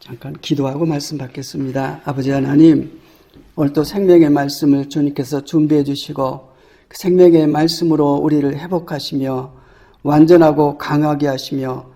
잠깐 기도하고 말씀 받겠습니다. 아버지 하나님, 오늘도 생명의 말씀을 주님께서 준비해 주시고 그 생명의 말씀으로 우리를 회복하시며 완전하고 강하게 하시며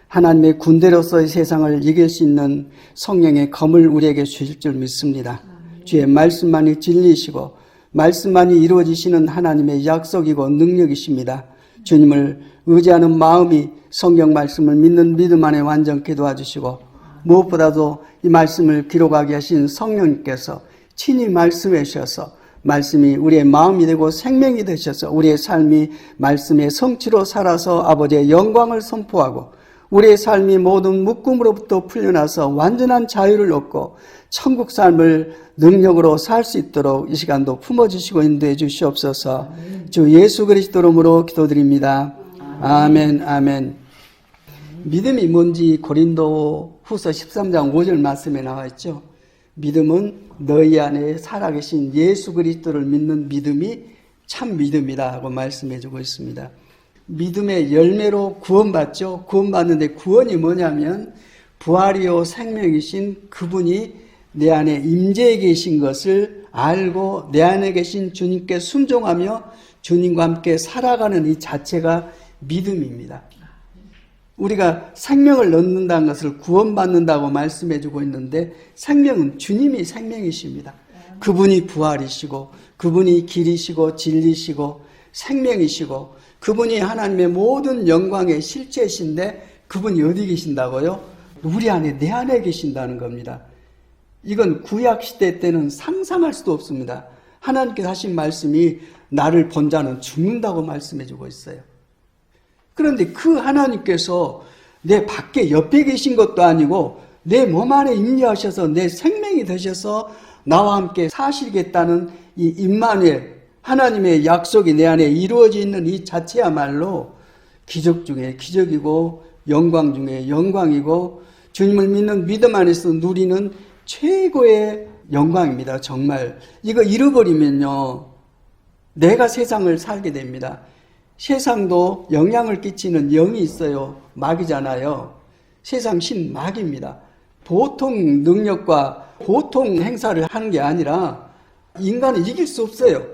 하나님의 군대로서의 세상을 이길 수 있는 성령의 검을 우리에게 주실 줄 믿습니다. 주의 말씀만이 진리이시고 말씀만이 이루어지시는 하나님의 약속이고 능력이십니다. 주님을 의지하는 마음이 성경 말씀을 믿는 믿음 안에 완전케 도와주시고 무엇보다도 이 말씀을 기록하게 하신 성령님께서 친히 말씀해 주셔서 말씀이 우리의 마음이 되고 생명이 되셔서 우리의 삶이 말씀의 성취로 살아서 아버지의 영광을 선포하고 우리의 삶이 모든 묶음으로부터 풀려나서 완전한 자유를 얻고 천국 삶을 능력으로 살 수 있도록 이 시간도 품어주시고 인도해 주시옵소서. 주 예수 그리스도 이름으로 기도드립니다. 아멘, 아멘. 믿음이 뭔지 고린도 후서 13장 5절 말씀에 나와 있죠. 믿음은 너희 안에 살아계신 예수 그리스도를 믿는 믿음이 참 믿음이다 하고 말씀해 주고 있습니다. 믿음의 열매로 구원받죠. 구원받는데 구원이 뭐냐면 부활이요 생명이신 그분이 내 안에 임재해 계신 것을 알고 내 안에 계신 주님께 순종하며 주님과 함께 살아가는 이 자체가 믿음입니다. 우리가 생명을 얻는다는 것을 구원받는다고 말씀해 주고 있는데 생명은 주님이 생명이십니다. 그분이 부활이시고 그분이 길이시고 진리시고 생명이시고 그분이 하나님의 모든 영광의 실체이신데 그분이 어디 계신다고요? 우리 안에 내 안에 계신다는 겁니다. 이건 구약시대 때는 상상할 수도 없습니다. 하나님께서 하신 말씀이 나를 본 자는 죽는다고 말씀해 주고 있어요. 그런데 그 하나님께서 내 밖에 옆에 계신 것도 아니고 내 몸 안에 임재하셔서 내 생명이 되셔서 나와 함께 사시겠다는 이 임마누엘 하나님의 약속이 내 안에 이루어지는 이 자체야말로 기적 중에 기적이고 영광 중에 영광이고 주님을 믿는 믿음 안에서 누리는 최고의 영광입니다. 정말 이거 잃어버리면요 내가 세상을 살게 됩니다. 세상도 영향을 끼치는 영이 있어요. 마귀잖아요. 세상 신 마귀입니다. 보통 능력과 보통 행사를 하는 게 아니라 인간은 이길 수 없어요.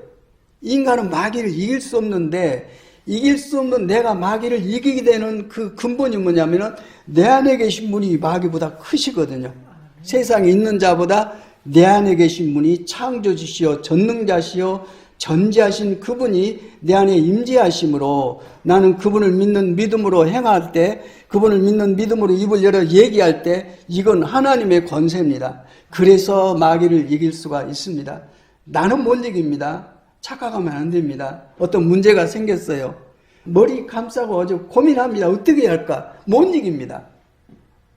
인간은 마귀를 이길 수 없는데 이길 수 없는 내가 마귀를 이기게 되는 그 근본이 뭐냐면은 내 안에 계신 분이 마귀보다 크시거든요. 세상에 있는 자보다 내 안에 계신 분이 창조주시요 전능자시요 전지하신 그분이 내 안에 임재하심으로 나는 그분을 믿는 믿음으로 행할 때 그분을 믿는 믿음으로 입을 열어 얘기할 때 이건 하나님의 권세입니다. 그래서 마귀를 이길 수가 있습니다. 나는 못 이깁니다. 착각하면 안 됩니다. 어떤 문제가 생겼어요. 머리 감싸고 아주 고민합니다. 어떻게 할까? 못 이깁니다.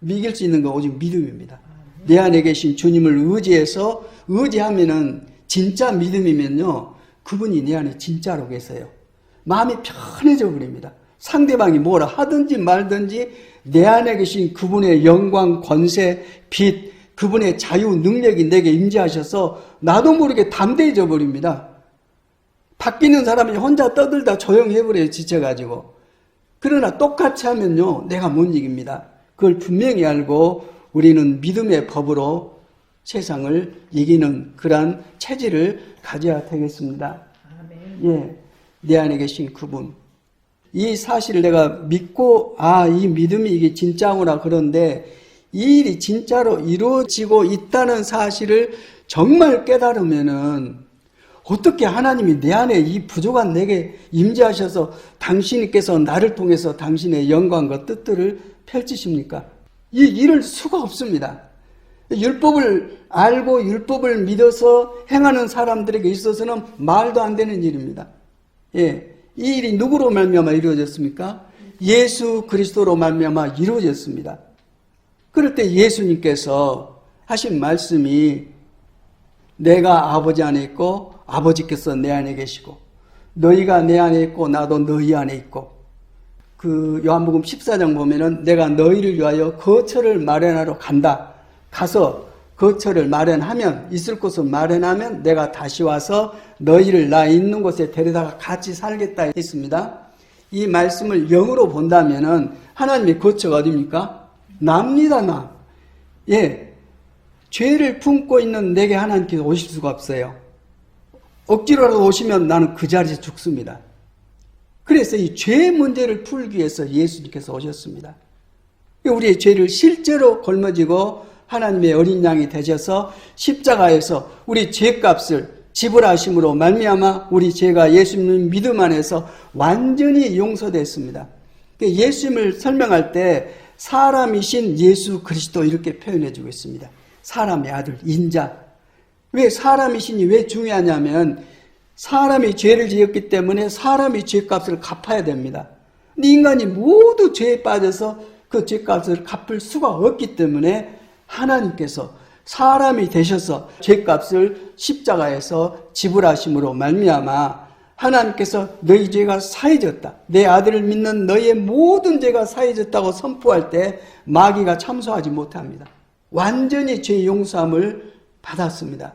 이길 수 있는 건 오직 믿음입니다. 내 안에 계신 주님을 의지해서 의지하면은 진짜 믿음이면요. 그분이 내 안에 진짜로 계세요. 마음이 편해져 버립니다. 상대방이 뭐라 하든지 말든지 내 안에 계신 그분의 영광, 권세, 빛, 그분의 자유, 능력이 내게 임재하셔서 나도 모르게 담대해져 버립니다. 바뀌는 사람이 혼자 떠들다 조용히 해버려요. 지쳐가지고. 그러나 똑같이 하면요. 내가 못 이깁니다. 그걸 분명히 알고 우리는 믿음의 법으로 세상을 이기는 그러한 체질을 가져야 되겠습니다. 예, 내 안에 계신 그분. 이 사실을 내가 믿고 이 믿음이 이게 진짜구나 그런데 이 일이 진짜로 이루어지고 있다는 사실을 정말 깨달으면은 어떻게 하나님이 내 안에 이 부족한 내게 임재하셔서 당신께서 나를 통해서 당신의 영광과 뜻들을 펼치십니까? 이 이룰 수가 없습니다. 율법을 알고 율법을 믿어서 행하는 사람들에게 있어서는 말도 안 되는 일입니다. 예, 이 일이 누구로 말미암아 이루어졌습니까? 예수 그리스도로 말미암아 이루어졌습니다. 그럴 때 예수님께서 하신 말씀이 내가 아버지 안에 있고 아버지께서 내 안에 계시고 너희가 내 안에 있고 나도 너희 안에 있고 그 요한복음 14장 보면은 내가 너희를 위하여 거처를 마련하러 간다. 가서 거처를 마련하면 있을 곳을 마련하면 내가 다시 와서 너희를 나 있는 곳에 데려다가 같이 살겠다 했습니다. 이 말씀을 영으로 본다면은 하나님의 거처가 어디입니까? 납니다. 나. 예, 죄를 품고 있는 내게 하나님께서 오실 수가 없어요. 억지로라도 오시면 나는 그 자리에서 죽습니다. 그래서 이 죄 문제를 풀기 위해서 예수님께서 오셨습니다. 우리의 죄를 실제로 걸머지고 하나님의 어린 양이 되셔서 십자가에서 우리 죄값을 지불하심으로 말미암아 우리 죄가 예수님 믿음 안에서 완전히 용서됐습니다. 예수님을 설명할 때 사람이신 예수 그리스도 이렇게 표현해주고 있습니다. 사람의 아들, 인자. 왜 사람이신이 왜 중요하냐면 사람이 죄를 지었기 때문에 사람이 죄값을 갚아야 됩니다. 근데 인간이 모두 죄에 빠져서 그 죄값을 갚을 수가 없기 때문에 하나님께서 사람이 되셔서 죄값을 십자가에서 지불하심으로 말미암아 하나님께서 너희 죄가 사해졌다. 내 아들을 믿는 너희의 모든 죄가 사해졌다고 선포할 때 마귀가 참소하지 못합니다. 완전히 죄 용서함을 받았습니다.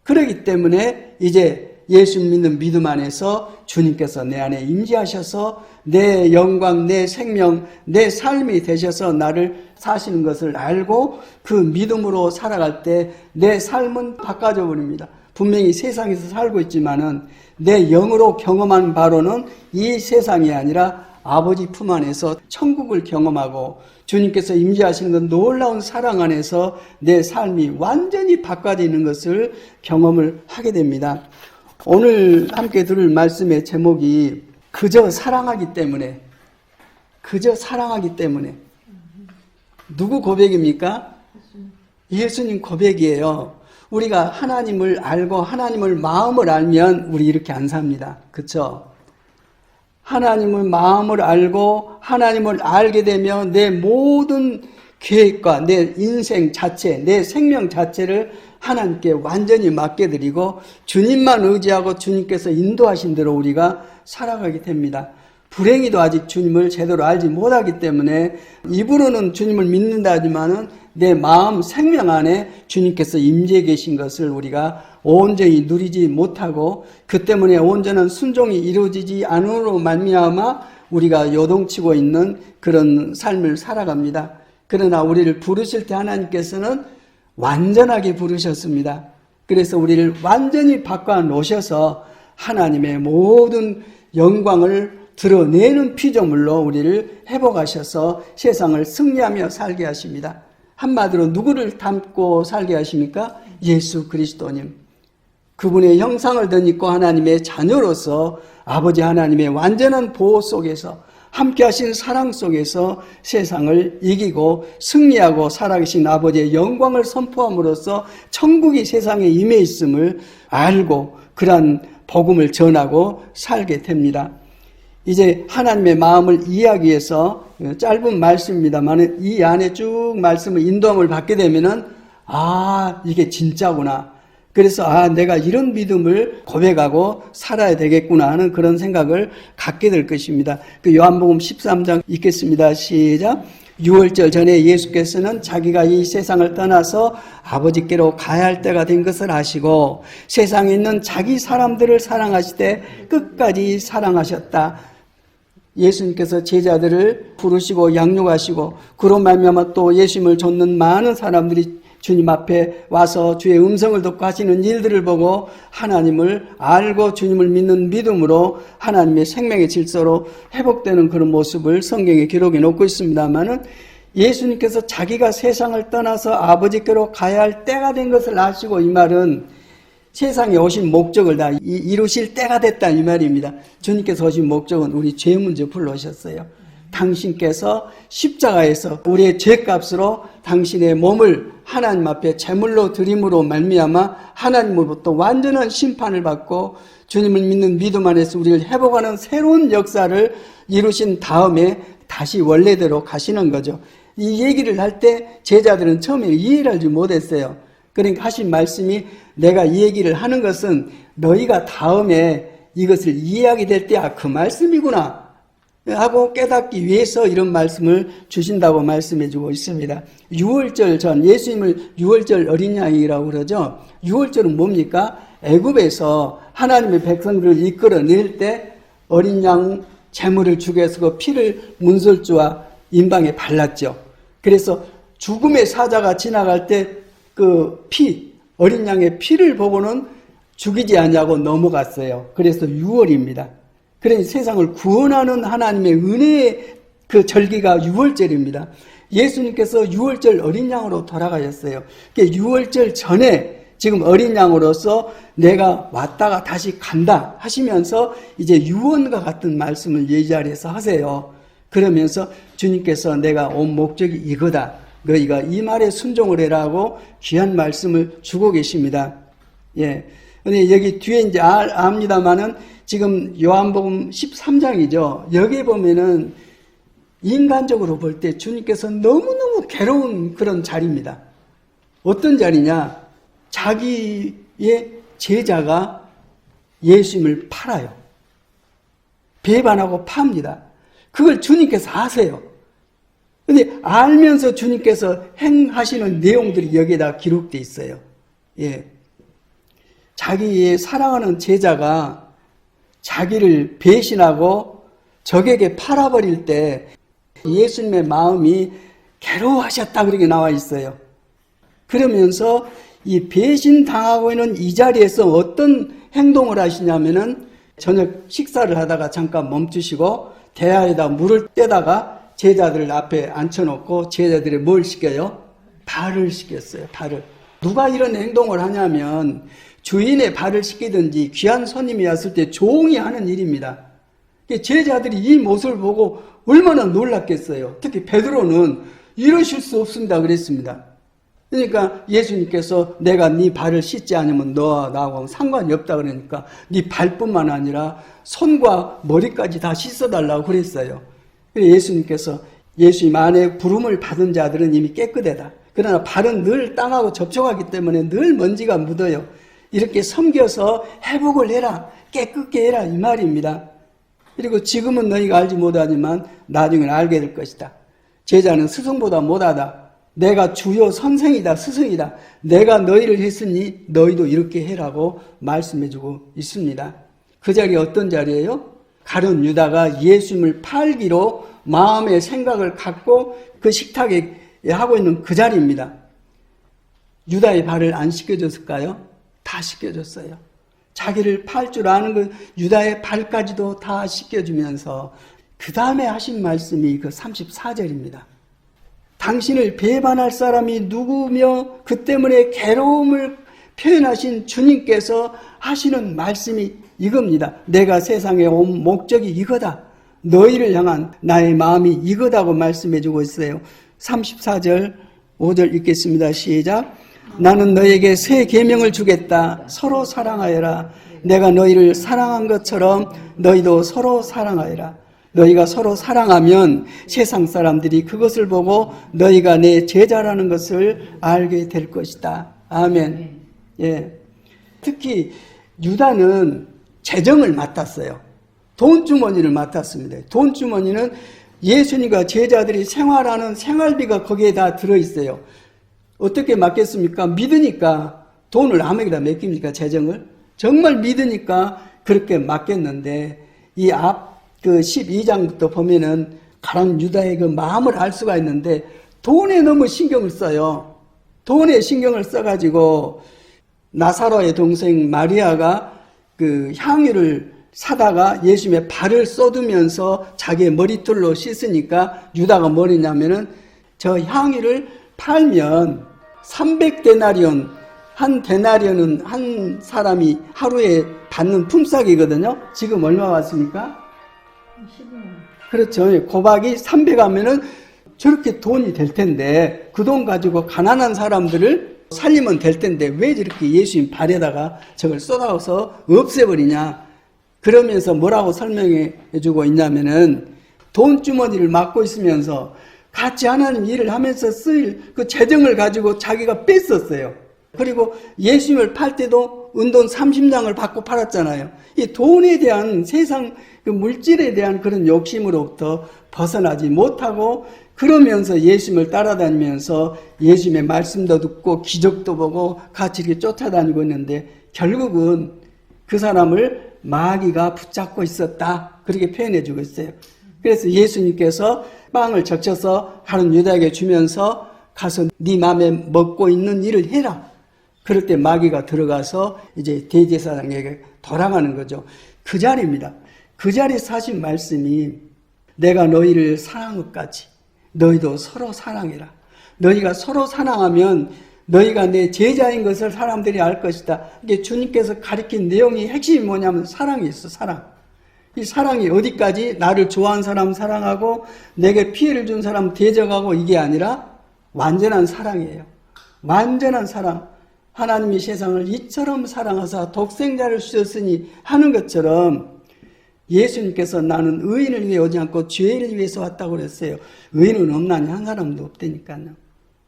그렇기 때문에 이제 예수 믿는 믿음 안에서 주님께서 내 안에 임재하셔서 내 영광, 내 생명, 내 삶이 되셔서 나를 사시는 것을 알고 그 믿음으로 살아갈 때 내 삶은 바꿔져 버립니다. 분명히 세상에서 살고 있지만은 내 영으로 경험한 바로는 이 세상이 아니라 아버지 품 안에서 천국을 경험하고 주님께서 임재하시는 그 놀라운 사랑 안에서 내 삶이 완전히 바꿔지는 것을 경험을 하게 됩니다. 오늘 함께 들을 말씀의 제목이 그저 사랑하기 때문에, 그저 사랑하기 때문에. 누구 고백입니까? 예수님 고백이에요. 우리가 하나님을 알고 하나님을 마음을 알면 우리 이렇게 안 삽니다. 그렇죠? 하나님을 마음을 알고 하나님을 알게 되면 내 모든 계획과 내 인생 자체, 내 생명 자체를 하나님께 완전히 맡겨드리고 주님만 의지하고 주님께서 인도하신 대로 우리가 살아가게 됩니다. 불행히도 아직 주님을 제대로 알지 못하기 때문에 입으로는 주님을 믿는다 하지만은 내 마음 생명 안에 주님께서 임재해 계신 것을 우리가 온전히 누리지 못하고 그 때문에 온전한 순종이 이루어지지 않음으로 말미암아 우리가 요동치고 있는 그런 삶을 살아갑니다. 그러나 우리를 부르실 때 하나님께서는 완전하게 부르셨습니다. 그래서 우리를 완전히 바꿔 놓으셔서 하나님의 모든 영광을 드러내는 피조물로 우리를 회복하셔서 세상을 승리하며 살게 하십니다. 한마디로 누구를 닮고 살게 하십니까? 예수 그리스도님. 그분의 형상을 덧입고 하나님의 자녀로서 아버지 하나님의 완전한 보호 속에서 함께 하신 사랑 속에서 세상을 이기고 승리하고 살아계신 아버지의 영광을 선포함으로써 천국이 세상에 임해 있음을 알고 그러한 복음을 전하고 살게 됩니다. 이제 하나님의 마음을 이해하기 위해서 짧은 말씀입니다만 이 안에 쭉 말씀을 인도함을 받게 되면은 이게 진짜구나. 그래서 내가 이런 믿음을 고백하고 살아야 되겠구나 하는 그런 생각을 갖게 될 것입니다. 그 요한복음 13장 읽겠습니다. 시작. 6월절 전에 예수께서는 자기가 이 세상을 떠나서 아버지께로 가야 할 때가 된 것을 아시고 세상에 있는 자기 사람들을 사랑하시되 끝까지 사랑하셨다. 예수님께서 제자들을 부르시고 양육하시고 그로 말미암아 또 예수님을 좇는 많은 사람들이 주님 앞에 와서 주의 음성을 듣고 하시는 일들을 보고 하나님을 알고 주님을 믿는 믿음으로 하나님의 생명의 질서로 회복되는 그런 모습을 성경에 기록해 놓고 있습니다만은 예수님께서 자기가 세상을 떠나서 아버지께로 가야 할 때가 된 것을 아시고 이 말은 세상에 오신 목적을 다 이루실 때가 됐다 이 말입니다. 주님께서 오신 목적은 우리 죄 문제 불러오셨어요. 당신께서 십자가에서 우리의 죄값으로 당신의 몸을 하나님 앞에 제물로 드림으로 말미암아 하나님으로부터 완전한 심판을 받고 주님을 믿는 믿음 안에서 우리를 회복하는 새로운 역사를 이루신 다음에 다시 원래대로 가시는 거죠. 이 얘기를 할 때 제자들은 처음에 이해를 하지 못했어요. 그러니까 하신 말씀이 내가 이 얘기를 하는 것은 너희가 다음에 이것을 이해하게 될 때 그 말씀이구나 하고 깨닫기 위해서 이런 말씀을 주신다고 말씀해 주고 있습니다. 6월절 전 예수님을 6월절 어린 양이라고 그러죠. 6월절은 뭡니까? 애굽에서 하나님의 백성들을 이끌어낼 때 어린 양 제물을 주게 해서 그 피를 문설주와 임방에 발랐죠. 그래서 죽음의 사자가 지나갈 때 그 어린 양의 피를 보고는 죽이지 않냐고 넘어갔어요. 그래서 유월입니다. 그러니 세상을 구원하는 하나님의 은혜의 그 절기가 유월절입니다. 예수님께서 유월절 어린 양으로 돌아가셨어요. 유월절 전에 지금 어린 양으로서 내가 왔다가 다시 간다 하시면서 이제 유언과 같은 말씀을 이 자리에서 하세요. 그러면서 주님께서 내가 온 목적이 이거다. 너희가 이 말에 순종을 해라고 귀한 말씀을 주고 계십니다. 예. 근데 여기 뒤에 이제 압니다만은 지금 요한복음 13장이죠. 여기 보면은 인간적으로 볼 때 주님께서 너무너무 괴로운 그런 자리입니다. 어떤 자리냐? 자기의 제자가 예수님을 팔아요. 배반하고 팝니다. 그걸 주님께서 아세요. 근데 알면서 주님께서 행하시는 내용들이 여기에다 기록되어 있어요. 예. 자기의 사랑하는 제자가 자기를 배신하고 적에게 팔아버릴 때 예수님의 마음이 괴로워하셨다 그렇게 나와 있어요. 그러면서 이 배신당하고 있는 이 자리에서 어떤 행동을 하시냐면은 저녁 식사를 하다가 잠깐 멈추시고 대야에다 물을 떼다가 제자들 앞에 앉혀놓고 제자들이 뭘 시켜요? 발을 시켰어요. 발을. 누가 이런 행동을 하냐면 주인의 발을 씻기든지 귀한 손님이 왔을 때 종이 하는 일입니다. 제자들이 이 모습을 보고 얼마나 놀랐겠어요. 특히 베드로는 이러실 수 없습니다 그랬습니다. 그러니까 예수님께서 내가 네 발을 씻지 않으면 너와 나하고 상관이 없다 그러니까 네 발뿐만 아니라 손과 머리까지 다 씻어달라고 그랬어요. 예수님께서 예수님 안에 부름을 받은 자들은 이미 깨끗하다. 그러나 발은 늘 땅하고 접촉하기 때문에 늘 먼지가 묻어요. 이렇게 섬겨서 회복을 해라. 깨끗게 해라 이 말입니다. 그리고 지금은 너희가 알지 못하지만 나중에는 알게 될 것이다. 제자는 스승보다 못하다. 내가 주요 선생이다 스승이다. 내가 너희를 했으니 너희도 이렇게 해라고 말씀해주고 있습니다. 그 자리 어떤 자리예요? 가룟 유다가 예수님을 팔기로 마음의 생각을 갖고 그 식탁에 하고 있는 그 자리입니다. 유다의 발을 안 씻겨줬을까요? 다 씻겨줬어요. 자기를 팔 줄 아는 그 유다의 발까지도 다 씻겨주면서 그 다음에 하신 말씀이 그 34절입니다. 당신을 배반할 사람이 누구며 그 때문에 괴로움을 표현하신 주님께서 하시는 말씀이 이겁니다. 내가 세상에 온 목적이 이거다. 너희를 향한 나의 마음이 이거다고 말씀해주고 있어요. 34절 5절 읽겠습니다. 시작. 나는 너에게 새 계명을 주겠다. 서로 사랑하여라. 내가 너희를 사랑한 것처럼 너희도 서로 사랑하여라. 너희가 서로 사랑하면 세상 사람들이 그것을 보고 너희가 내 제자라는 것을 알게 될 것이다. 아멘. 예. 특히 유다는 재정을 맡았어요. 돈주머니를 맡았습니다. 돈주머니는 예수님과 제자들이 생활하는 생활비가 거기에 다 들어있어요. 어떻게 맡겠습니까? 믿으니까 돈을 아무에게나 맡깁니까? 재정을? 정말 믿으니까 그렇게 맡겼는데 이 그 12장부터 보면은 가룟 유다의 그 마음을 알 수가 있는데 돈에 너무 신경을 써요. 돈에 신경을 써가지고 나사로의 동생 마리아가 그 향유를 사다가 예수님의 발을 쏟으면서 자기의 머리털로 씻으니까 유다가 뭐랬냐면은 저 향유를 팔면 300데나리온, 한 데나리온은 한 사람이 하루에 받는 품삯이거든요. 지금 얼마 왔습니까? 그렇죠. 고박이 300 하면은 저렇게 돈이 될 텐데 그 돈 가지고 가난한 사람들을 살리면 될 텐데 왜 저렇게 예수님 발에다가 저걸 쏟아서 없애버리냐. 그러면서 뭐라고 설명해 주고 있냐면은 돈주머니를 맡고 있으면서 같이 하나님 일을 하면서 쓰일 그 재정을 가지고 자기가 뺐었어요. 그리고 예수님을 팔 때도 은돈 30냥을 받고 팔았잖아요. 이 돈에 대한 세상 그 물질에 대한 그런 욕심으로부터 벗어나지 못하고 그러면서 예수님을 따라다니면서 예수님의 말씀도 듣고 기적도 보고 같이 이렇게 쫓아다니고 있는데 결국은 그 사람을 마귀가 붙잡고 있었다. 그렇게 표현해 주고 있어요. 그래서 예수님께서 빵을 적셔서 가룟 유다에게 주면서 가서 네 마음에 먹고 있는 일을 해라. 그럴 때 마귀가 들어가서 이제 대제사장에게 돌아가는 거죠. 그 자리입니다. 그 자리에서 하신 말씀이 내가 너희를 사랑한 것까지 너희도 서로 사랑해라. 너희가 서로 사랑하면 너희가 내 제자인 것을 사람들이 알 것이다. 이게 주님께서 가르친 내용이 핵심이 뭐냐면 사랑이 있어, 사랑. 이 사랑이 어디까지? 나를 좋아하는 사람 사랑하고 내게 피해를 준 사람 대적하고 이게 아니라 완전한 사랑이에요. 완전한 사랑. 하나님이 세상을 이처럼 사랑하사 독생자를 주셨으니 하는 것처럼 예수님께서 나는 의인을 위해 오지 않고 죄인을 위해서 왔다고 그랬어요. 의인은 없나니 한 사람도 없다니까요.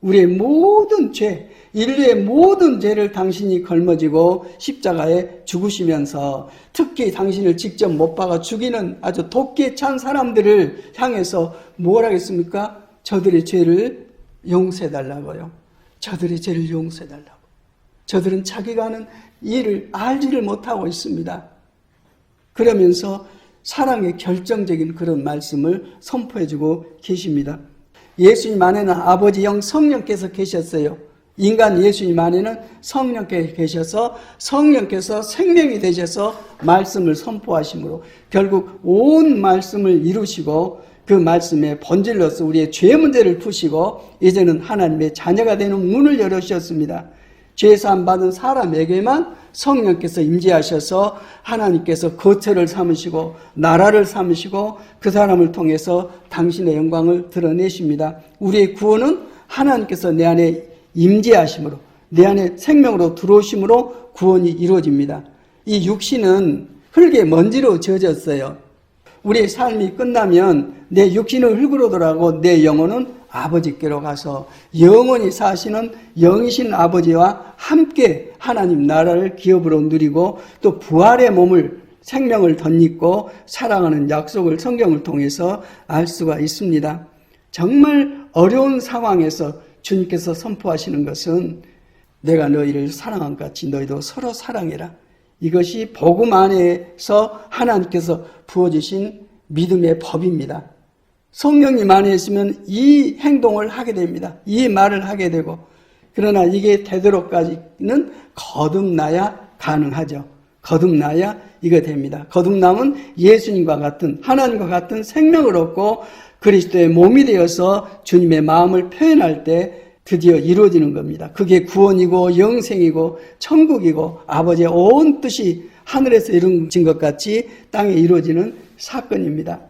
우리의 모든 죄, 인류의 모든 죄를 당신이 걸머지고 십자가에 죽으시면서 특히 당신을 직접 못 박아 죽이는 아주 도끼에 찬 사람들을 향해서 뭘 하겠습니까? 저들의 죄를 용서해달라고요. 저들의 죄를 용서해달라고. 저들은 자기가 하는 일을 알지를 못하고 있습니다. 그러면서 사랑의 결정적인 그런 말씀을 선포해주고 계십니다. 예수님 안에는 아버지 영 성령께서 계셨어요. 인간 예수님 안에는 성령께서 계셔서 성령께서 생명이 되셔서 말씀을 선포하심으로 결국 온 말씀을 이루시고 그 말씀의 본질로서 우리의 죄 문제를 푸시고 이제는 하나님의 자녀가 되는 문을 열어주셨습니다. 죄사함 받은 사람에게만 성령께서 임재하셔서 하나님께서 거처를 삼으시고 나라를 삼으시고 그 사람을 통해서 당신의 영광을 드러내십니다. 우리의 구원은 하나님께서 내 안에 임재하심으로 내 안에 생명으로 들어오심으로 구원이 이루어집니다. 이 육신은 흙의 먼지로 젖었어요. 우리의 삶이 끝나면 내 육신은 흙으로 돌아가고 내 영혼은 아버지께로 가서 영원히 사시는 영이신 아버지와 함께 하나님 나라를 기업으로 누리고 또 부활의 몸을 생명을 덧입고 사랑하는 약속을 성경을 통해서 알 수가 있습니다. 정말 어려운 상황에서 주님께서 선포하시는 것은 내가 너희를 사랑한 것 같이 너희도 서로 사랑해라. 이것이 복음 안에서 하나님께서 부어주신 믿음의 법입니다. 성령님 안에 있으면 이 행동을 하게 됩니다. 이 말을 하게 되고 그러나 이게 되도록까지는 거듭나야 가능하죠. 거듭나야 이거 됩니다. 거듭남은 예수님과 같은 하나님과 같은 생명을 얻고 그리스도의 몸이 되어서 주님의 마음을 표현할 때 드디어 이루어지는 겁니다. 그게 구원이고 영생이고 천국이고 아버지의 온 뜻이 하늘에서 이루어진 것 같이 땅에 이루어지는 사건입니다.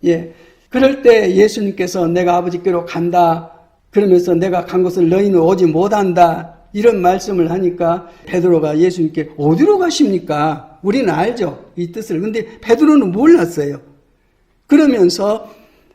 예. 그럴 때 예수님께서 내가 아버지께로 간다. 그러면서 내가 간 곳을 너희는 오지 못한다. 이런 말씀을 하니까 베드로가 예수님께 어디로 가십니까? 우리는 알죠. 이 뜻을. 근데 베드로는 몰랐어요. 그러면서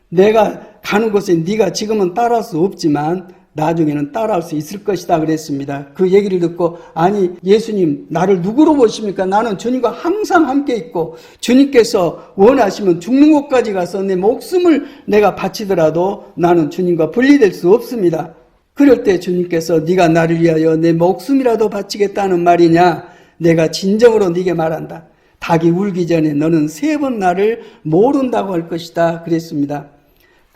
내가 가는 곳에 네가 지금은 따라올 수 없지만 나중에는 따라올 수 있을 것이다 그랬습니다. 그 얘기를 듣고 아니 예수님 나를 누구로 보십니까? 나는 주님과 항상 함께 있고 주님께서 원하시면 죽는 곳까지 가서 내 목숨을 내가 바치더라도 나는 주님과 분리될 수 없습니다. 그럴 때 주님께서 네가 나를 위하여 내 목숨이라도 바치겠다는 말이냐? 내가 진정으로 네게 말한다. 닭이 울기 전에 너는 3번 나를 모른다고 할 것이다 그랬습니다.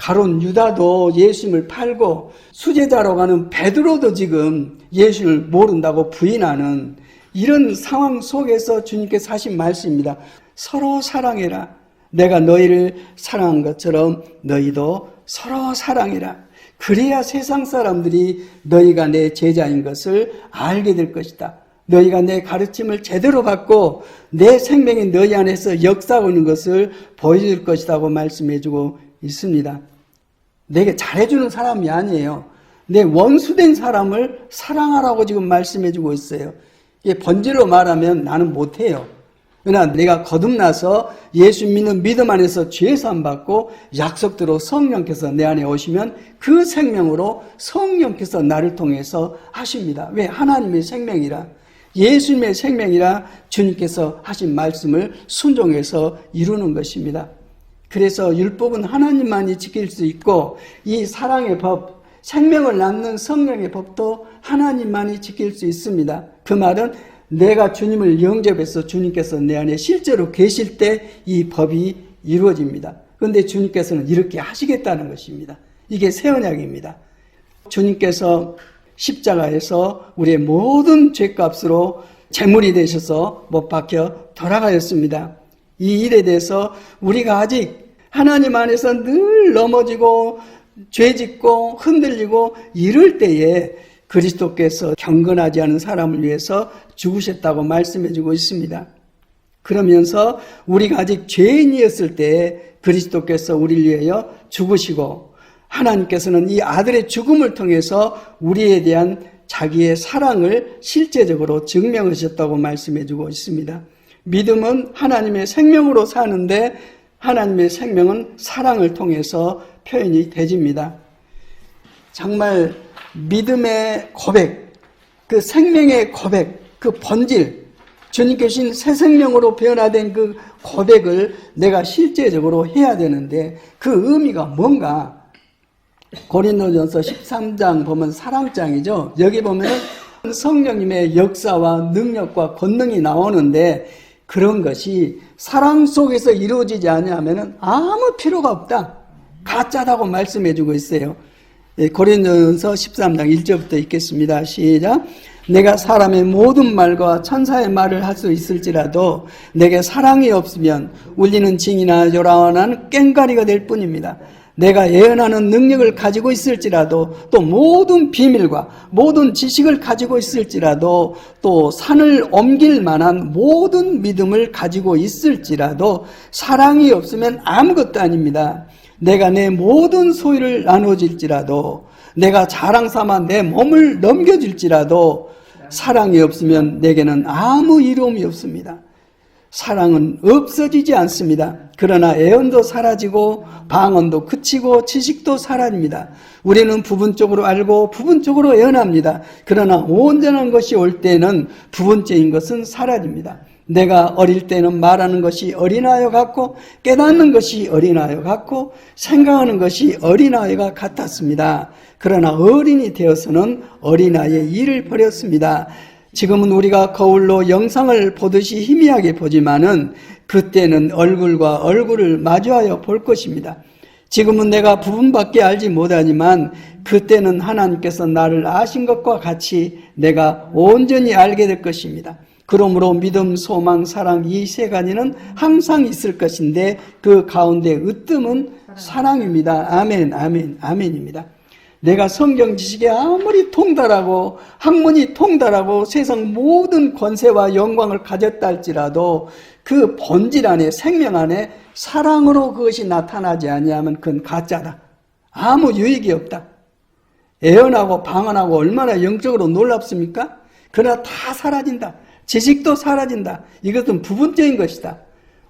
가론 유다도 예수님을 팔고 수제자로 가는 베드로도 지금 예수님을 모른다고 부인하는 이런 상황 속에서 주님께서 하신 말씀입니다. 서로 사랑해라. 내가 너희를 사랑한 것처럼 너희도 서로 사랑해라. 그래야 세상 사람들이 너희가 내 제자인 것을 알게 될 것이다. 너희가 내 가르침을 제대로 받고 내 생명이 너희 안에서 역사하고 있는 것을 보여줄 것이라고 말씀해주고 있습니다. 내게 잘해주는 사람이 아니에요. 내 원수된 사람을 사랑하라고 지금 말씀해주고 있어요. 이게 본질로 말하면 나는 못해요. 그러나 내가 거듭나서 예수 믿는 믿음 안에서 죄사함 받고 약속대로 성령께서 내 안에 오시면 그 생명으로 성령께서 나를 통해서 하십니다. 왜? 하나님의 생명이라 예수님의 생명이라 주님께서 하신 말씀을 순종해서 이루는 것입니다. 그래서 율법은 하나님만이 지킬 수 있고 이 사랑의 법, 생명을 낳는 성령의 법도 하나님만이 지킬 수 있습니다. 그 말은 내가 주님을 영접해서 주님께서 내 안에 실제로 계실 때 이 법이 이루어집니다. 그런데 주님께서는 이렇게 하시겠다는 것입니다. 이게 새 언약입니다. 주님께서 십자가에서 우리의 모든 죄값으로 제물이 되셔서 못 박혀 돌아가셨습니다. 이 일에 대해서 우리가 아직 하나님 안에서 늘 넘어지고 죄짓고 흔들리고 이럴 때에 그리스도께서 경건하지 않은 사람을 위해서 죽으셨다고 말씀해주고 있습니다. 그러면서 우리가 아직 죄인이었을 때에 그리스도께서 우리를 위하여 죽으시고 하나님께서는 이 아들의 죽음을 통해서 우리에 대한 자기의 사랑을 실제적으로 증명하셨다고 말씀해주고 있습니다. 믿음은 하나님의 생명으로 사는데 하나님의 생명은 사랑을 통해서 표현이 되집니다. 정말 믿음의 고백, 그 생명의 고백, 그 본질, 주님께 주신 새 생명으로 변화된 그 고백을 내가 실제적으로 해야 되는데 그 의미가 뭔가? 고린도전서 13장 보면 사랑장이죠. 여기 보면 성령님의 역사와 능력과 권능이 나오는데 그런 것이 사랑 속에서 이루어지지 않으면 아무 필요가 없다. 가짜다고 말씀해주고 있어요. 고린도전서 13장 1절부터 읽겠습니다. 시작. 내가 사람의 모든 말과 천사의 말을 할 수 있을지라도 내게 사랑이 없으면 울리는 징이나 요란한 꽹과리가 될 뿐입니다. 내가 예언하는 능력을 가지고 있을지라도 또 모든 비밀과 모든 지식을 가지고 있을지라도 또 산을 옮길 만한 모든 믿음을 가지고 있을지라도 사랑이 없으면 아무것도 아닙니다. 내가 내 모든 소유를 나눠줄지라도 내가 자랑 삼아 내 몸을 넘겨줄지라도 사랑이 없으면 내게는 아무 이로움이 없습니다. 사랑은 없어지지 않습니다. 그러나 애언도 사라지고 방언도 그치고 지식도 사라집니다. 우리는 부분적으로 알고 부분적으로 애언합니다. 그러나 온전한 것이 올 때는 부분적인 것은 사라집니다. 내가 어릴 때는 말하는 것이 어린아이와 같고 깨닫는 것이 어린아이와 같고 생각하는 것이 어린아이와 같았습니다. 그러나 어린이 되어서는 어린아이의 일을 버렸습니다. 지금은 우리가 거울로 영상을 보듯이 희미하게 보지만은 그때는 얼굴과 얼굴을 마주하여 볼 것입니다. 지금은 내가 부분밖에 알지 못하지만 그때는 하나님께서 나를 아신 것과 같이 내가 온전히 알게 될 것입니다. 그러므로 믿음, 소망, 사랑 이 세 가지는 항상 있을 것인데 그 가운데 으뜸은 사랑입니다. 아멘, 아멘, 아멘입니다. 내가 성경 지식에 아무리 통달하고 학문이 통달하고 세상 모든 권세와 영광을 가졌다 할지라도 그 본질 안에 생명 안에 사랑으로 그것이 나타나지 아니하면 그건 가짜다. 아무 유익이 없다. 애언하고 방언하고 얼마나 영적으로 놀랍습니까? 그러나 다 사라진다. 지식도 사라진다. 이것은 부분적인 것이다.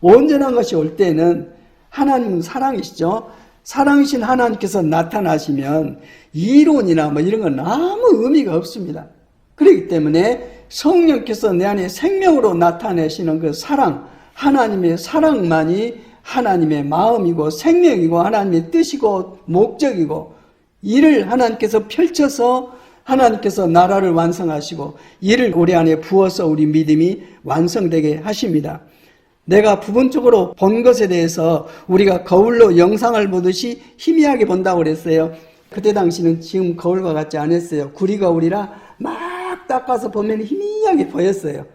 온전한 것이 올 때는 하나님은 사랑이시죠. 사랑이신 하나님께서 나타나시면 이론이나 뭐 이런 건 아무 의미가 없습니다. 그렇기 때문에 성령께서 내 안에 생명으로 나타내시는 그 사랑, 하나님의 사랑만이 하나님의 마음이고 생명이고 하나님의 뜻이고 목적이고 이를 하나님께서 펼쳐서 하나님께서 나라를 완성하시고 이를 우리 안에 부어서 우리 믿음이 완성되게 하십니다. 내가 부분적으로 본 것에 대해서 우리가 거울로 영상을 보듯이 희미하게 본다고 그랬어요. 그때 당시는 지금 거울과 같지 않았어요. 구리 거울이라 막 닦아서 보면 희미하게 보였어요.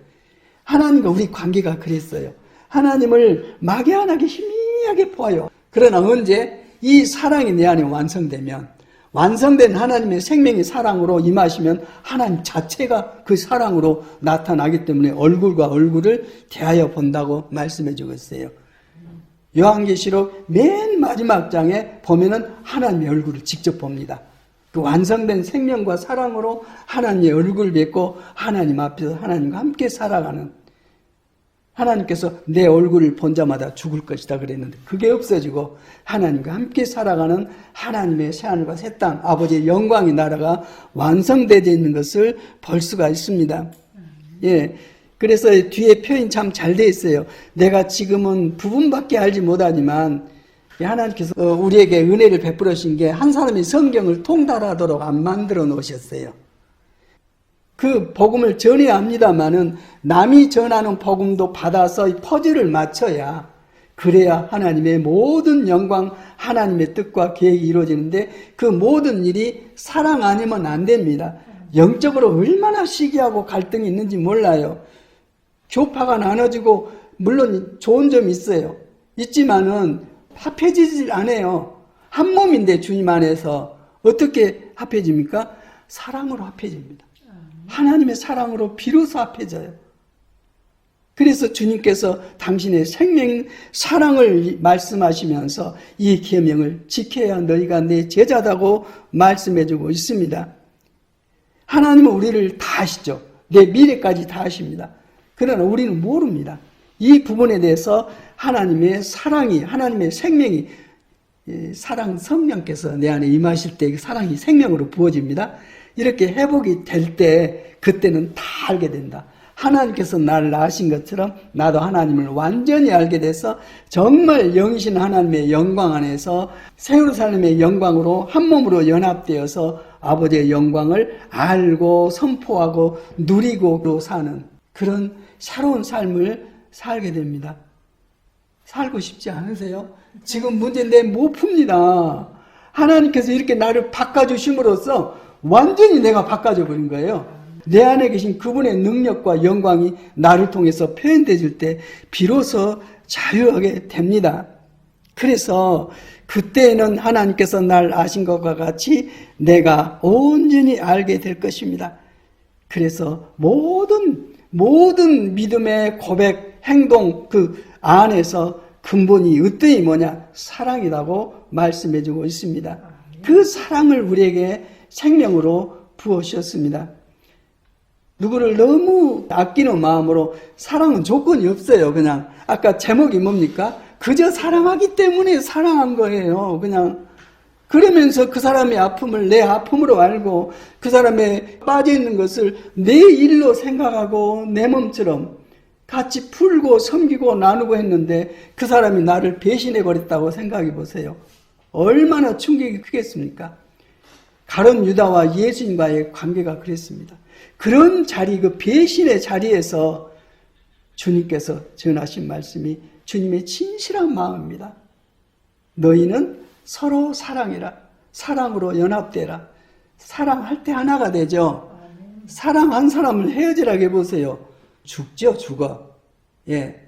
하나님과 우리 관계가 그랬어요. 하나님을 막연하게 희미하게 보아요. 그러나 언제 이 사랑이 내 안에 완성되면 완성된 하나님의 생명이 사랑으로 임하시면 하나님 자체가 그 사랑으로 나타나기 때문에 얼굴과 얼굴을 대하여 본다고 말씀해 주고 있어요. 요한계시록 맨 마지막 장에 보면은 하나님의 얼굴을 직접 봅니다. 그 완성된 생명과 사랑으로 하나님의 얼굴을 뵙고 하나님 앞에서 하나님과 함께 살아가는 하나님께서 내 얼굴을 본 자마다 죽을 것이다 그랬는데 그게 없어지고 하나님과 함께 살아가는 하나님의 새하늘과 새 땅 아버지의 영광의 나라가 완성되어 있는 것을 볼 수가 있습니다. 예, 그래서 뒤에 표현 참 잘 되어 있어요. 내가 지금은 부분밖에 알지 못하지만 하나님께서 우리에게 은혜를 베풀으신 게 한 사람이 성경을 통달하도록 안 만들어 놓으셨어요. 그 복음을 전해야 합니다마는 남이 전하는 복음도 받아서 퍼즐을 맞춰야 그래야 하나님의 모든 영광, 하나님의 뜻과 계획이 이루어지는데 그 모든 일이 사랑 아니면 안 됩니다. 영적으로 얼마나 시기하고 갈등이 있는지 몰라요. 교파가 나눠지고 물론 좋은 점이 있어요. 있지만은 합해지질 않아요. 한 몸인데 주님 안에서 어떻게 합해집니까? 사랑으로 합해집니다. 하나님의 사랑으로 비로소 합해져요. 그래서 주님께서 당신의 생명 사랑을 말씀하시면서 이 계명을 지켜야 너희가 내 제자다고 말씀해주고 있습니다. 하나님은 우리를 다 아시죠. 내 미래까지 다 아십니다. 그러나 우리는 모릅니다. 이 부분에 대해서 하나님의 사랑이, 하나님의 생명이, 사랑 성령께서 내 안에 임하실 때 사랑이 생명으로 부어집니다. 이렇게 회복이 될 때 그때는 다 알게 된다. 하나님께서 나를 아신 것처럼 나도 하나님을 완전히 알게 돼서 정말 영이신 하나님의 영광 안에서 새예루살렘의 영광으로 한 몸으로 연합되어서 아버지의 영광을 알고 선포하고 누리고 사는 그런 새로운 삶을 살게 됩니다. 살고 싶지 않으세요? 지금 문제는 내 못 풉니다. 하나님께서 이렇게 나를 바꿔주심으로써 완전히 내가 바꿔져 버린 거예요. 내 안에 계신 그분의 능력과 영광이 나를 통해서 표현되질 때 비로소 자유하게 됩니다. 그래서 그때는 하나님께서 날 아신 것과 같이 내가 온전히 알게 될 것입니다. 그래서 모든 믿음의 고백, 행동 그 안에서 근본이 으뜸이 뭐냐? 사랑이라고 말씀해주고 있습니다. 그 사랑을 우리에게 생명으로 부어주셨습니다. 누구를 너무 아끼는 마음으로 사랑은 조건이 없어요. 그냥 아까 제목이 뭡니까? 그저 사랑하기 때문에 사랑한 거예요. 그냥 그러면서 그 사람의 아픔을 내 아픔으로 알고 그 사람의 빠져있는 것을 내 일로 생각하고 내 몸처럼 같이 풀고 섬기고 나누고 했는데 그 사람이 나를 배신해버렸다고 생각해 보세요. 얼마나 충격이 크겠습니까? 가룟 유다와 예수님과의 관계가 그랬습니다. 그런 자리, 그 배신의 자리에서 주님께서 전하신 말씀이 주님의 진실한 마음입니다. 너희는 서로 사랑해라. 사랑으로 연합되라. 사랑할 때 하나가 되죠. 사랑한 사람을 헤어지라고 해보세요. 죽죠, 죽어. 예.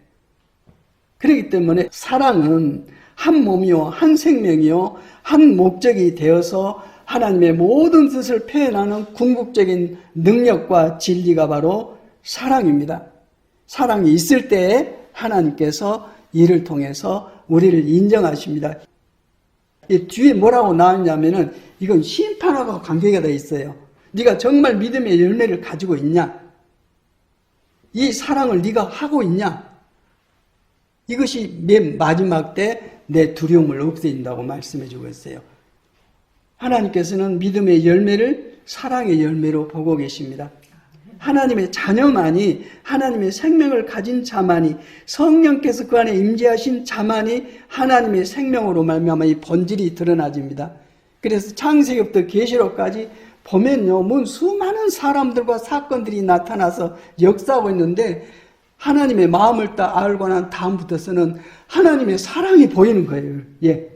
그렇기 때문에 사랑은 한 몸이요, 한 생명이요, 한 목적이 되어서 하나님의 모든 뜻을 표현하는 궁극적인 능력과 진리가 바로 사랑입니다. 사랑이 있을 때에 하나님께서 이를 통해서 우리를 인정하십니다. 이 뒤에 뭐라고 나왔냐면은 이건 심판하고 관계가 되어 있어요. 네가 정말 믿음의 열매를 가지고 있냐? 이 사랑을 네가 하고 있냐? 이것이 맨 마지막 때 내 두려움을 없애진다고 말씀해주고 있어요. 하나님께서는 믿음의 열매를 사랑의 열매로 보고 계십니다. 하나님의 자녀만이, 하나님의 생명을 가진 자만이, 성령께서 그 안에 임재하신 자만이 하나님의 생명으로 말미암아 이 본질이 드러나집니다. 그래서 창세기부터 계시록까지 보면요, 수많은 사람들과 사건들이 나타나서 역사하고 있는데 하나님의 마음을 딱 알고 난 다음부터서는 하나님의 사랑이 보이는 거예요. 예.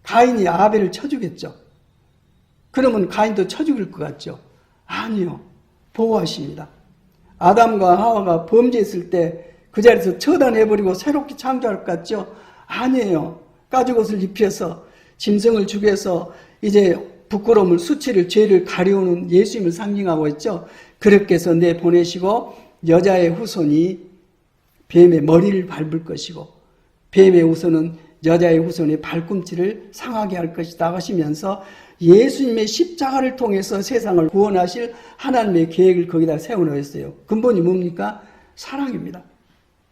가인이 아벨을 쳐 죽였죠. 그러면 가인도 쳐 죽일 것 같죠? 아니요. 보호하십니다. 아담과 하와가 범죄했을 때 그 자리에서 처단해버리고 새롭게 창조할 것 같죠? 아니에요. 가죽옷을 입혀서 짐승을 죽여서 이제 부끄러움을, 수치를, 죄를 가려우는 예수님을 상징하고 있죠. 그렇게 해서 내보내시고 여자의 후손이 뱀의 머리를 밟을 것이고 뱀의 후손은 여자의 후손의 발꿈치를 상하게 할 것이다 하시면서 예수님의 십자가를 통해서 세상을 구원하실 하나님의 계획을 거기다 세워놓았어요. 근본이 뭡니까? 사랑입니다.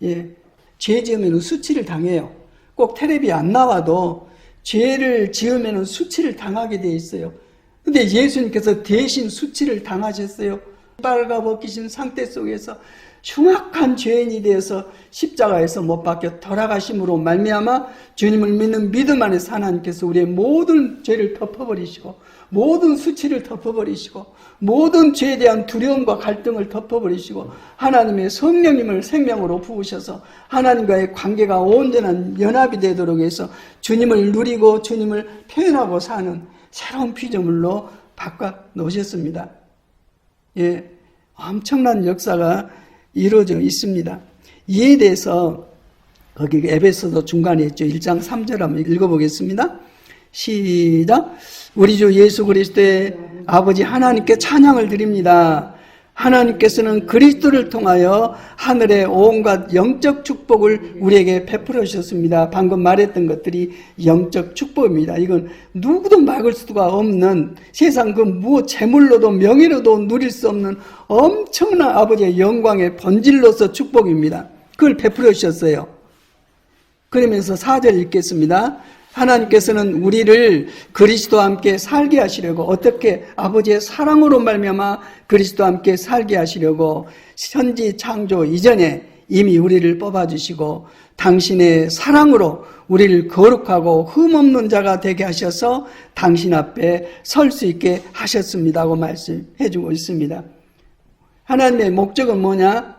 예, 죄 지으면 수치를 당해요. 꼭 텔레비 안 나와도 죄를 지으면 수치를 당하게 돼 있어요. 근데 예수님께서 대신 수치를 당하셨어요. 빨가벗기신 상태 속에서 흉악한 죄인이 되어서 십자가에서 못 박혀 돌아가심으로 말미암아 주님을 믿는 믿음 안에서 하나님께서 우리의 모든 죄를 덮어버리시고 모든 수치를 덮어버리시고 모든 죄에 대한 두려움과 갈등을 덮어버리시고 하나님의 성령님을 생명으로 부으셔서 하나님과의 관계가 온전한 연합이 되도록 해서 주님을 누리고 주님을 표현하고 사는 새로운 피조물로 바꿔 놓으셨습니다. 예, 엄청난 역사가 이루어져 있습니다. 이에 대해서 거기 에베소서 중간에 있죠. 1장 3절 한번 읽어보겠습니다. 시작. 우리 주 예수 그리스도의 아버지 하나님께 찬양을 드립니다. 하나님께서는 그리스도를 통하여 하늘의 온갖 영적 축복을 우리에게 베풀어 주셨습니다. 방금 말했던 것들이 영적 축복입니다. 이건 누구도 막을 수가 없는 세상 그 무엇 재물로도 명예로도 누릴 수 없는 엄청난 아버지의 영광의 본질로서 축복입니다. 그걸 베풀어 주셨어요. 그러면서 4절 읽겠습니다. 하나님께서는 우리를 그리스도와 함께 살게 하시려고 어떻게 아버지의 사랑으로 말미암아 그리스도와 함께 살게 하시려고 현지 창조 이전에 이미 우리를 뽑아주시고 당신의 사랑으로 우리를 거룩하고 흠없는 자가 되게 하셔서 당신 앞에 설 수 있게 하셨습니다고 말씀해주고 있습니다. 하나님의 목적은 뭐냐?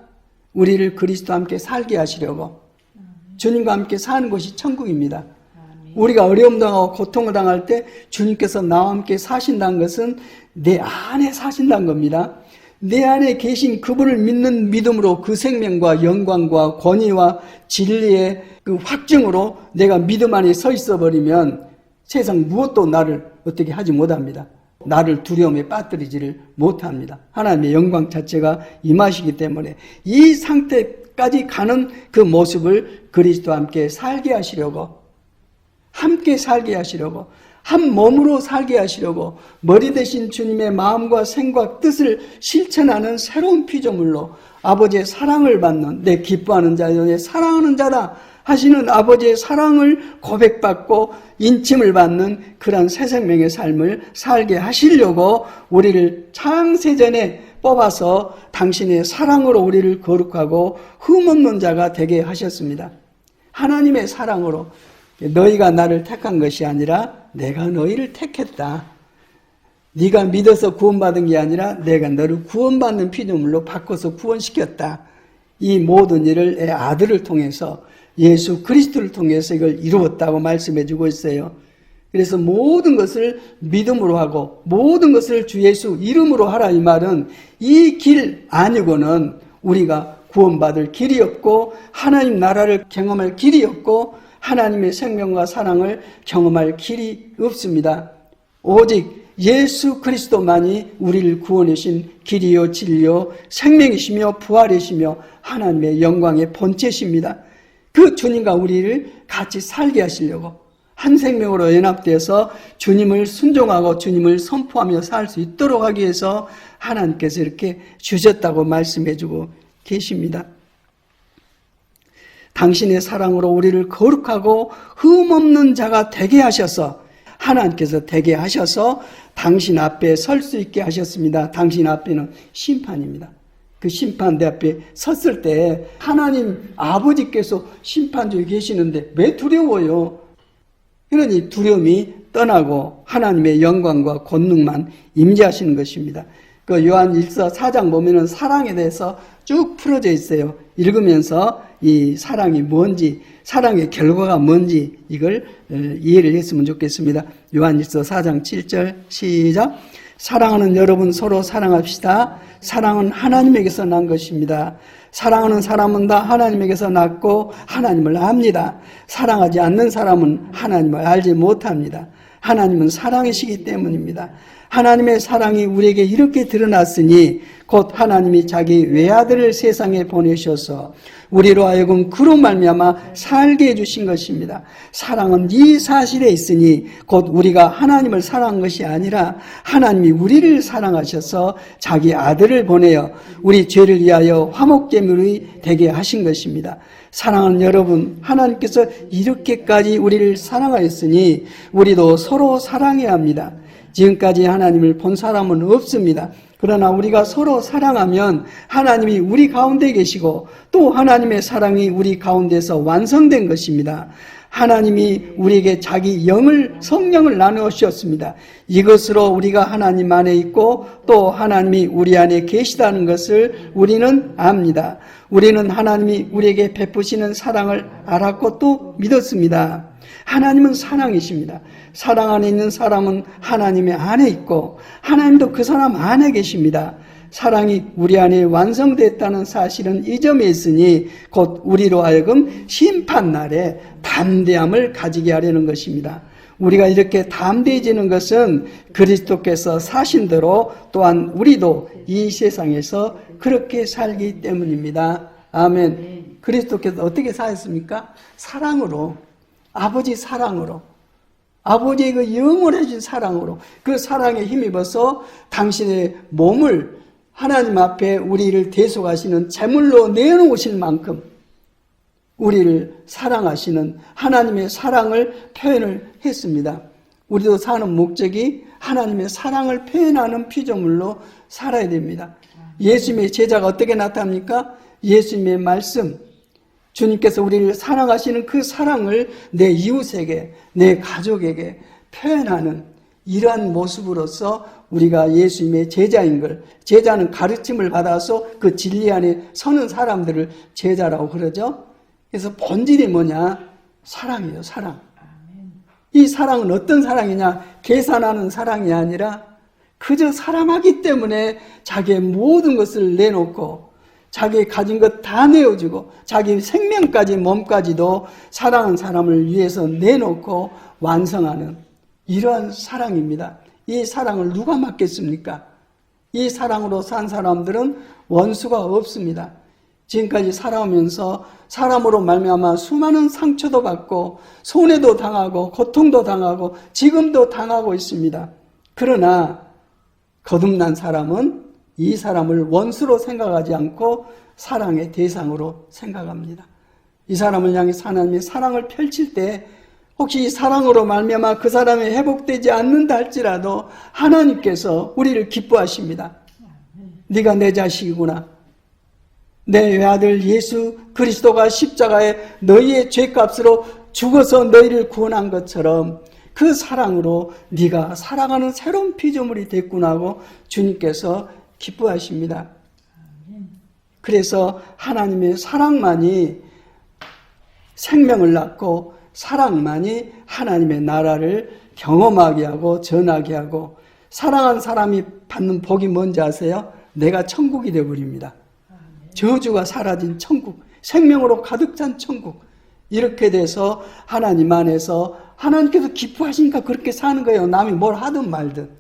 우리를 그리스도와 함께 살게 하시려고 주님과 함께 사는 것이 천국입니다. 우리가 어려움 당하고 고통을 당할 때 주님께서 나와 함께 사신다는 것은 내 안에 사신다는 겁니다. 내 안에 계신 그분을 믿는 믿음으로 그 생명과 영광과 권위와 진리의 그 확증으로 내가 믿음 안에 서 있어 버리면 세상 무엇도 나를 어떻게 하지 못합니다. 나를 두려움에 빠뜨리지를 못합니다. 하나님의 영광 자체가 임하시기 때문에 이 상태까지 가는 그 모습을 그리스도와 함께 살게 하시려고 함께 살게 하시려고 한 몸으로 살게 하시려고 머리 대신 주님의 마음과 생각 뜻을 실천하는 새로운 피조물로 아버지의 사랑을 받는 내 기뻐하는 자요 내 사랑하는 자다 하시는 아버지의 사랑을 고백받고 인침을 받는 그런 새 생명의 삶을 살게 하시려고 우리를 창세전에 뽑아서 당신의 사랑으로 우리를 거룩하고 흠없는 자가 되게 하셨습니다. 하나님의 사랑으로 너희가 나를 택한 것이 아니라 내가 너희를 택했다. 네가 믿어서 구원받은 게 아니라 내가 너를 구원받는 피조물로 바꿔서 구원시켰다. 이 모든 일을 내 아들을 통해서 예수 그리스도를 통해서 이걸 이루었다고 말씀해 주고 있어요. 그래서 모든 것을 믿음으로 하고 모든 것을 주 예수 이름으로 하라 이 말은 이 길 아니고는 우리가 구원받을 길이 없고 하나님 나라를 경험할 길이 없고 하나님의 생명과 사랑을 경험할 길이 없습니다. 오직 예수 그리스도만이 우리를 구원하신 길이요 진리요 생명이시며 부활이시며 하나님의 영광의 본체십니다. 그 주님과 우리를 같이 살게 하시려고 한 생명으로 연합되어서 주님을 순종하고 주님을 선포하며 살 수 있도록 하기 위해서 하나님께서 이렇게 주셨다고 말씀해주고 계십니다. 당신의 사랑으로 우리를 거룩하고 흠없는 자가 되게 하셔서 하나님께서 되게 하셔서 당신 앞에 설 수 있게 하셨습니다. 당신 앞에는 심판입니다. 그 심판대 앞에 섰을 때 하나님 아버지께서 심판주에 계시는데 왜 두려워요? 그러니 두려움이 떠나고 하나님의 영광과 권능만 임재하시는 것입니다. 그 요한 1서 4장 보면은 사랑에 대해서 쭉 풀어져 있어요. 읽으면서 이 사랑이 뭔지, 사랑의 결과가 뭔지 이걸 이해를 했으면 좋겠습니다. 요한 1서 4장 7절 시작. 사랑하는 여러분 서로 사랑합시다. 사랑은 하나님에게서 난 것입니다. 사랑하는 사람은 다 하나님에게서 났고 하나님을 압니다. 사랑하지 않는 사람은 하나님을 알지 못합니다. 하나님은 사랑이시기 때문입니다. 하나님의 사랑이 우리에게 이렇게 드러났으니 곧 하나님이 자기 외아들을 세상에 보내셔서 우리로 하여금 그로 말미암아 살게 해주신 것입니다. 사랑은 이 사실에 있으니 곧 우리가 하나님을 사랑한 것이 아니라 하나님이 우리를 사랑하셔서 자기 아들을 보내어 우리 죄를 위하여 화목제물이 되게 하신 것입니다. 사랑하는 여러분, 하나님께서 이렇게까지 우리를 사랑하였으니 우리도 서로 사랑해야 합니다. 지금까지 하나님을 본 사람은 없습니다. 그러나 우리가 서로 사랑하면 하나님이 우리 가운데 계시고 또 하나님의 사랑이 우리 가운데서 완성된 것입니다. 하나님이 우리에게 자기 성령을 나누어 주셨습니다. 이것으로 우리가 하나님 안에 있고 또 하나님이 우리 안에 계시다는 것을 우리는 압니다. 우리는 하나님이 우리에게 베푸시는 사랑을 알았고 또 믿었습니다. 하나님은 사랑이십니다. 사랑 안에 있는 사람은 하나님의 안에 있고 하나님도 그 사람 안에 계십니다. 사랑이 우리 안에 완성됐다는 사실은 이 점에 있으니 곧 우리로 하여금 심판날에 담대함을 가지게 하려는 것입니다. 우리가 이렇게 담대해지는 것은 그리스도께서 사신 대로 또한 우리도 이 세상에서 그렇게 살기 때문입니다. 아멘. 그리스도께서 어떻게 사셨습니까? 사랑으로, 아버지 사랑으로, 아버지의 그 영원해 준 사랑으로, 그 사랑에 힘입어서 당신의 몸을 하나님 앞에 우리를 대속하시는 제물로 내놓으실 만큼 우리를 사랑하시는 하나님의 사랑을 표현을 했습니다. 우리도 사는 목적이 하나님의 사랑을 표현하는 피조물로 살아야 됩니다. 예수님의 제자가 어떻게 나타납니까? 예수님의 말씀, 주님께서 우리를 사랑하시는 그 사랑을 내 이웃에게, 내 가족에게 표현하는 이러한 모습으로서 우리가 예수님의 제자인 걸, 제자는 가르침을 받아서 그 진리 안에 서는 사람들을 제자라고 그러죠. 그래서 본질이 뭐냐? 사랑이에요, 사랑. 이 사랑은 어떤 사랑이냐? 계산하는 사랑이 아니라 그저 사랑하기 때문에 자기의 모든 것을 내놓고 자기 가진 것 다 내어주고 자기 생명까지 몸까지도 사랑하는 사람을 위해서 내놓고 완성하는 이러한 사랑입니다. 이 사랑을 누가 맡겠습니까? 이 사랑으로 산 사람들은 원수가 없습니다. 지금까지 살아오면서 사람으로 말미암아 수많은 상처도 받고 손해도 당하고 고통도 당하고 지금도 당하고 있습니다. 그러나 거듭난 사람은 이 사람을 원수로 생각하지 않고 사랑의 대상으로 생각합니다. 이 사람을 향해 하나님의 사랑을 펼칠 때 혹시 이 사랑으로 말미암아 그 사람이 회복되지 않는다 할지라도 하나님께서 우리를 기뻐하십니다. 네가 내 자식이구나. 내 외아들 예수 그리스도가 십자가에 너희의 죄값으로 죽어서 너희를 구원한 것처럼 그 사랑으로 네가 사랑하는 새로운 피조물이 됐구나 하고 주님께서 기뻐하십니다. 그래서 하나님의 사랑만이 생명을 낳고 사랑만이 하나님의 나라를 경험하게 하고 전하게 하고 사랑한 사람이 받는 복이 뭔지 아세요? 내가 천국이 되어버립니다. 저주가 사라진 천국, 생명으로 가득 찬 천국. 이렇게 돼서 하나님 안에서 하나님께서 기뻐하시니까 그렇게 사는 거예요. 남이 뭘 하든 말든.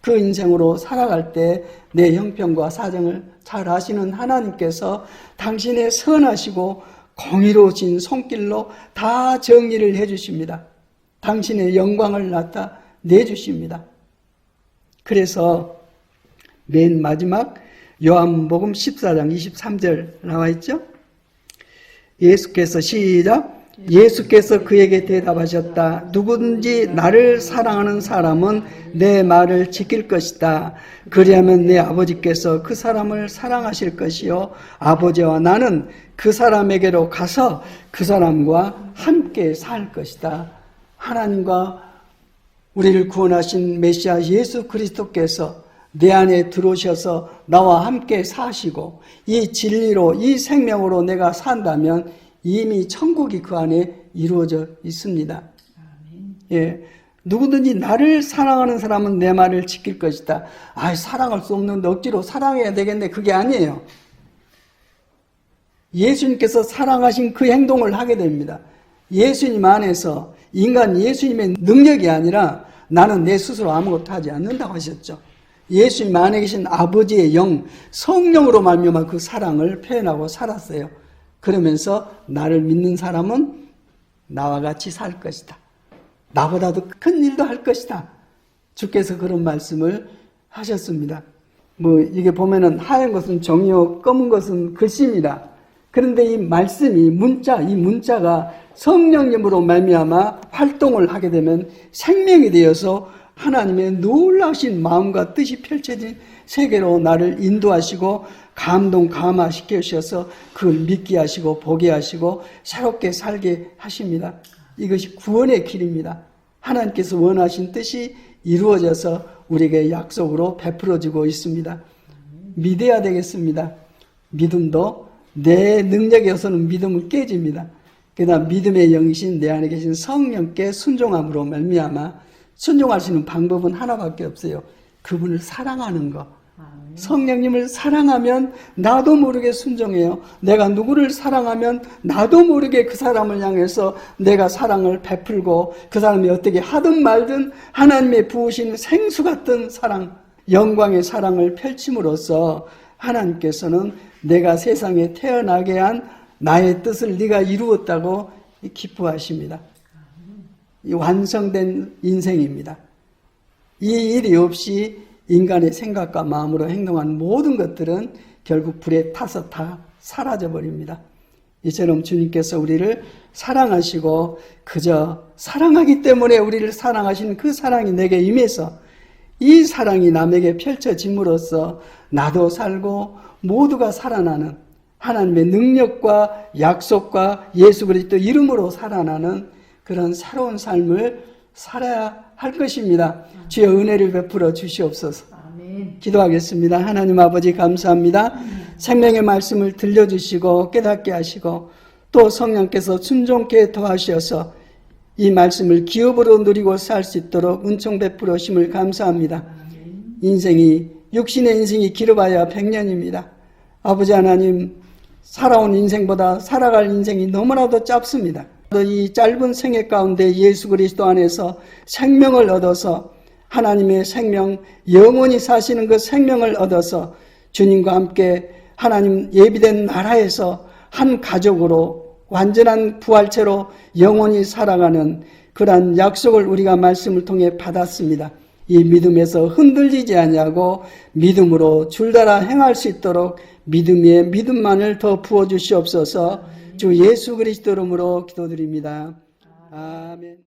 그 인생으로 살아갈 때 내 형편과 사정을 잘 아시는 하나님께서 당신의 선하시고 공의로우신 손길로 다 정리를 해주십니다. 당신의 영광을 나타내주십니다. 그래서 맨 마지막 요한복음 14장 23절 나와 있죠? 예수께서 시작! 예수께서 그에게 대답하셨다. 누구든지 나를 사랑하는 사람은 내 말을 지킬 것이다. 그리하면 내 아버지께서 그 사람을 사랑하실 것이요 아버지와 나는 그 사람에게로 가서 그 사람과 함께 살 것이다. 하나님과 우리를 구원하신 메시아 예수 그리스도께서 내 안에 들어오셔서 나와 함께 사시고 이 진리로 이 생명으로 내가 산다면 이미 천국이 그 안에 이루어져 있습니다. 예, 누구든지 나를 사랑하는 사람은 내 말을 지킬 것이다. 사랑할 수 없는데 억지로 사랑해야 되겠네. 그게 아니에요. 예수님께서 사랑하신 그 행동을 하게 됩니다. 예수님 안에서 인간 예수님의 능력이 아니라 나는 내 스스로 아무것도 하지 않는다고 하셨죠. 예수님 안에 계신 아버지의 영, 성령으로 말미암아 그 사랑을 표현하고 살았어요. 그러면서 나를 믿는 사람은 나와 같이 살 것이다. 나보다도 큰 일도 할 것이다. 주께서 그런 말씀을 하셨습니다. 이게 보면은 하얀 것은 종이요, 검은 것은 글씨입니다. 그런데 이 말씀이 이 문자가 성령님으로 말미암아 활동을 하게 되면 생명이 되어서 하나님의 놀라우신 마음과 뜻이 펼쳐진 세계로 나를 인도하시고 감화시켜 주셔서 그걸 믿게 하시고 보게 하시고 새롭게 살게 하십니다. 이것이 구원의 길입니다. 하나님께서 원하신 뜻이 이루어져서 우리에게 약속으로 베풀어지고 있습니다. 믿어야 되겠습니다. 믿음도 내 능력에서는 믿음은 깨집니다. 그러나 믿음의 영이신 내 안에 계신 성령께 순종함으로 말미암아 순종할 수 있는 방법은 하나밖에 없어요. 그분을 사랑하는 것. 성령님을 사랑하면 나도 모르게 순종해요. 내가 누구를 사랑하면 나도 모르게 그 사람을 향해서 내가 사랑을 베풀고 그 사람이 어떻게 하든 말든 하나님의 부으신 생수 같은 사랑, 영광의 사랑을 펼침으로써 하나님께서는 내가 세상에 태어나게 한 나의 뜻을 네가 이루었다고 기뻐하십니다. 이 완성된 인생입니다. 이 일이 없이 인간의 생각과 마음으로 행동한 모든 것들은 결국 불에 타서 다 사라져버립니다. 이처럼 주님께서 우리를 사랑하시고 그저 사랑하기 때문에 우리를 사랑하시는 그 사랑이 내게 임해서 이 사랑이 남에게 펼쳐짐으로써 나도 살고 모두가 살아나는 하나님의 능력과 약속과 예수 그리스도 이름으로 살아나는 그런 새로운 삶을 살아야 할 것입니다. 주여 은혜를 베풀어 주시옵소서. 아멘. 기도하겠습니다. 하나님 아버지 감사합니다. 생명의 말씀을 들려주시고 깨닫게 하시고 또 성령께서 순종케 도와주셔서 이 말씀을 기업으로 누리고 살 수 있도록 은총 베풀어 주심을 감사합니다. 인생이 육신의 인생이 길어봐야 100년입니다. 아버지 하나님 살아온 인생보다 살아갈 인생이 너무나도 짧습니다. 이 짧은 생애 가운데 예수 그리스도 안에서 생명을 얻어서 하나님의 생명, 영원히 사시는 그 생명을 얻어서 주님과 함께 하나님 예비된 나라에서 한 가족으로 완전한 부활체로 영원히 살아가는 그러한 약속을 우리가 말씀을 통해 받았습니다. 이 믿음에서 흔들리지 아니하고 믿음으로 줄달아 행할 수 있도록 믿음의 믿음만을 더 부어주시옵소서. 주 예수 그리스도 이름으로 기도드립니다. 아멘.